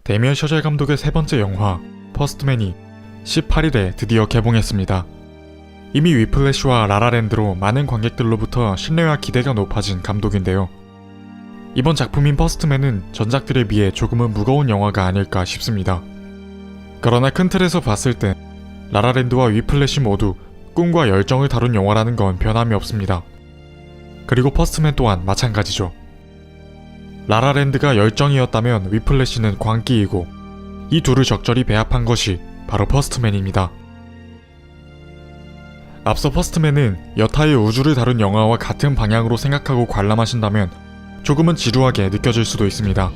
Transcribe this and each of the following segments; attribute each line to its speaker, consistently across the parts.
Speaker 1: 데미언 셔젤 감독의 세 번째 영화 퍼스트맨이 18일에 드디어 개봉했습니다. 이미 위플래시와 라라랜드로 많은 관객들로부터 신뢰와 기대가 높아진 감독인데요. 이번 작품인 퍼스트맨은 전작들에 비해 조금은 무거운 영화가 아닐까 싶습니다. 그러나 큰 틀에서 봤을 때 라라랜드와 위플래시 모두 꿈과 열정을 다룬 영화라는 건 변함이 없습니다. 그리고 퍼스트맨 또한 마찬가지죠. 라라랜드가 열정이었다면 위플래시는 광기이고 이 둘을 적절히 배합한 것이 바로 퍼스트맨입니다. 앞서 퍼스트맨은 여타의 우주를 다룬 영화와 같은 방향으로 생각하고 관람하신다면 조금은 지루하게 느껴질 수도 있습니다.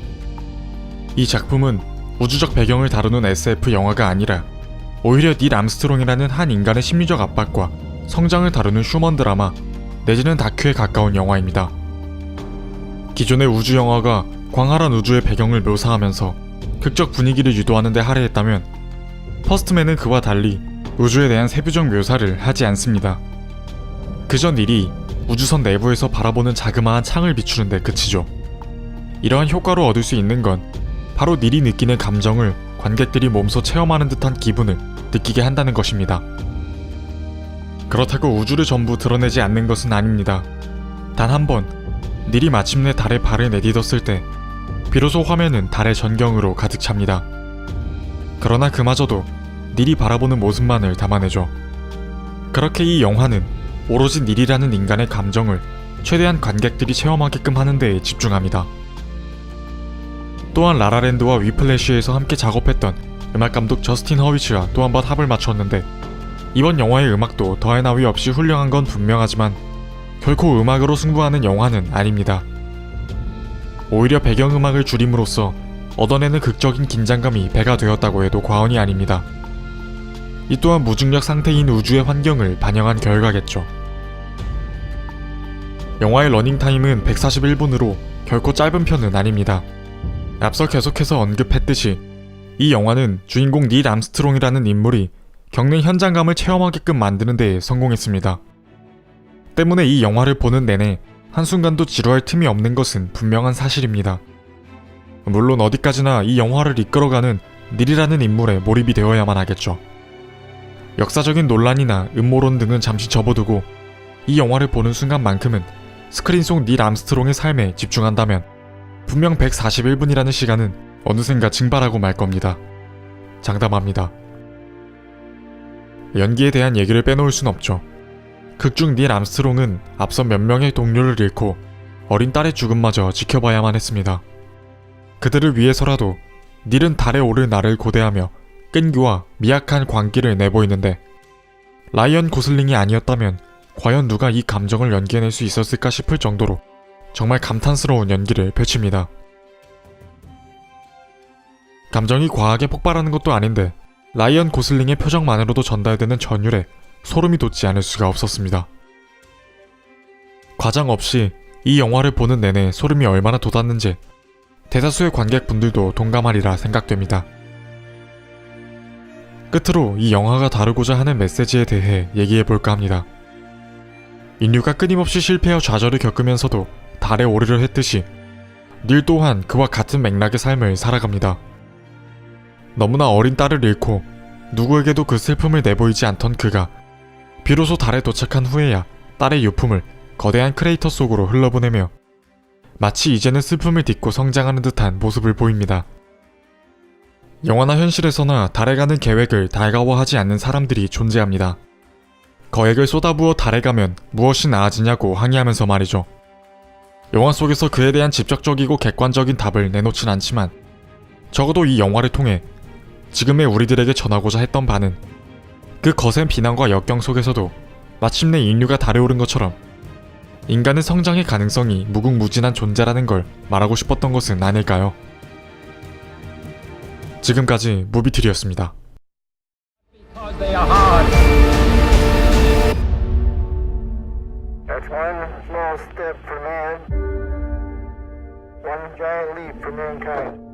Speaker 1: 이 작품은 우주적 배경을 다루는 SF 영화가 아니라 오히려 닐 암스트롱이라는 한 인간의 심리적 압박과 성장을 다루는 휴먼 드라마 내지는 다큐에 가까운 영화입니다. 기존의 우주 영화가 광활한 우주의 배경을 묘사하면서 극적 분위기를 유도하는 데 할애했다면 퍼스트맨은 그와 달리 우주에 대한 세부적 묘사를 하지 않습니다. 그저 닐이 우주선 내부에서 바라보는 자그마한 창을 비추는 데 그치죠. 이러한 효과로 얻을 수 있는 건 바로 닐이 느끼는 감정을 관객들이 몸소 체험하는 듯한 기분을 느끼게 한다는 것입니다. 그렇다고 우주를 전부 드러내지 않는 것은 아닙니다. 단 한 번 닐이 마침내 달에 발을 내딛었을 때 비로소 화면은 달의 전경으로 가득 찹니다. 그러나 그마저도 닐이 바라보는 모습만을 담아내죠. 그렇게 이 영화는 오로지 닐이라는 인간의 감정을 최대한 관객들이 체험하게끔 하는 데에 집중합니다. 또한 라라랜드와 위플래시에서 함께 작업했던 음악감독 저스틴 허위츠와 또 한 번 합을 맞췄는데 이번 영화의 음악도 더할 나위 없이 훌륭한 건 분명하지만 결코 음악으로 승부하는 영화는 아닙니다. 오히려 배경음악을 줄임으로써 얻어내는 극적인 긴장감이 배가 되었다고 해도 과언이 아닙니다. 이 또한 무중력 상태인 우주의 환경을 반영한 결과겠죠. 영화의 러닝타임은 141분으로 결코 짧은 편은 아닙니다. 앞서 계속해서 언급했듯이 이 영화는 주인공 닐 암스트롱이라는 인물이 겪는 현장감을 체험하게끔 만드는 데 성공했습니다. 때문에 이 영화를 보는 내내 한순간도 지루할 틈이 없는 것은 분명한 사실입니다. 물론 어디까지나 이 영화를 이끌어가는 닐이라는 인물에 몰입이 되어야만 하겠죠. 역사적인 논란이나 음모론 등은 잠시 접어두고 이 영화를 보는 순간만큼은 스크린 속 닐 암스트롱의 삶에 집중한다면 분명 141분이라는 시간은 어느샌가 증발하고 말 겁니다. 장담합니다. 연기에 대한 얘기를 빼놓을 순 없죠. 극중 닐 암스트롱은 앞서 몇 명의 동료를 잃고 어린 딸의 죽음마저 지켜봐야만 했습니다. 그들을 위해서라도 닐은 달에 오를 날을 고대하며 끈기와 미약한 광기를 내보이는데 라이언 고슬링이 아니었다면 과연 누가 이 감정을 연기해낼 수 있었을까 싶을 정도로 정말 감탄스러운 연기를 펼칩니다. 감정이 과하게 폭발하는 것도 아닌데 라이언 고슬링의 표정만으로도 전달되는 전율에 소름이 돋지 않을 수가 없었습니다. 과장 없이 이 영화를 보는 내내 소름이 얼마나 돋았는지 대다수의 관객분들도 동감하리라 생각됩니다. 끝으로 이 영화가 다루고자 하는 메시지에 대해 얘기해볼까 합니다. 인류가 끊임없이 실패와 좌절을 겪으면서도 달에 오르려 했듯이 닐 또한 그와 같은 맥락의 삶을 살아갑니다. 너무나 어린 딸을 잃고 누구에게도 그 슬픔을 내보이지 않던 그가 비로소 달에 도착한 후에야 딸의 유품을 거대한 크레이터 속으로 흘러보내며 마치 이제는 슬픔을 딛고 성장하는 듯한 모습을 보입니다. 영화나 현실에서나 달에 가는 계획을 달가워하지 않는 사람들이 존재합니다. 거액을 쏟아부어 달에 가면 무엇이 나아지냐고 항의하면서 말이죠. 영화 속에서 그에 대한 직접적이고 객관적인 답을 내놓진 않지만 적어도 이 영화를 통해 지금의 우리들에게 전하고자 했던 바는 그 거센 비난과 역경 속에서도 마침내 인류가 달에 오른 것처럼 인간의 성장의 가능성이 무궁무진한 존재라는 걸 말하고 싶었던 것은 아닐까요? 지금까지 무비트리였습니다.
Speaker 2: That's one small step for man, one giant leap for mankind.